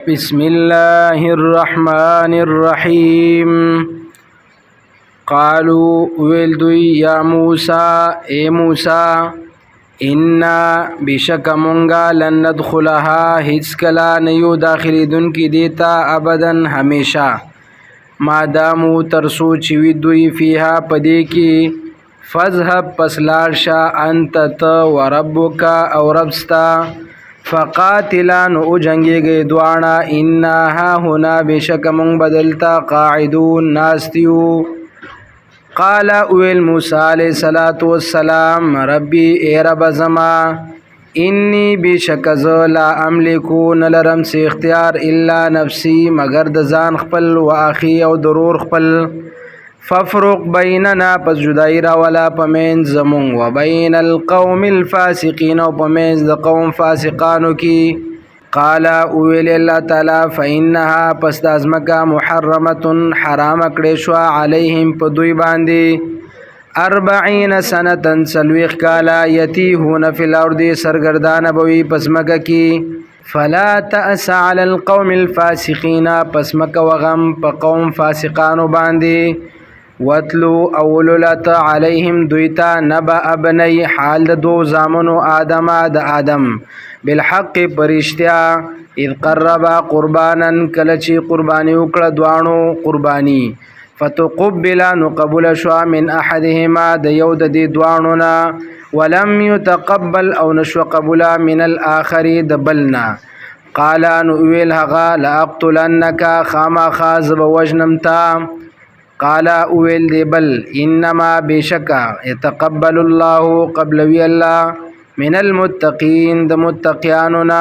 بسم الله الرحمن الرحیم. قالوا ویلدوی یا موسی اے موسی انا بشک منگا لن ندخلها هیڅ کلا نیو داخلی دن کی دیتا ابدا ہمیشہ مادامو ترسو چوی دوی فیها پدی کی فذهب پسلارشا انت وربک او ربستا فقاتلا نو جنگی گئی دوانا انا ها هنا بشک من بدلتا قاعدون ناستیو. قال اویل موسی علیہ الصلوۃ والسلام ربی اے رب زما انی بشک لا املکو نلرم سی اختیار الا نفسی مگر د ځان خپل و اخی او ضرور خپل ففرق بیننا پس جدائی را ولا پمین زمون و بین القوم الفاسقین و پمین د قوم فاسقانو کی. قال اویل اللہ تعالی فإنها پس دازمکا محرمت حرام کړی شو علیہم پدوی باندی 40 سنتن سلویخ کالا یتیهون فی الارض سرگردان بوی پسمکا کی. فلا تأس علی القوم الفاسقین پسمکا وغم پا قوم فاسقانو باندی. واتلو اولولت علیہم دویتا نبا ابنی حال د دو زامنو آدم د آدم بالحق پرشتیا اذ قربا قربانا کلچی قربانی وکړه دوانو قربانی فتقبل نقبل شوا من احدهما د یو د دی دوانونا ولم يتقبل او نشو قبلا من الاخر د بلنا. قال نویل هغا لاقتلنک خاما خازب وجنمتا. قال اویل دی بل انما بشکا يتقبل الله قبل وی الله من المتقین د متقیاننا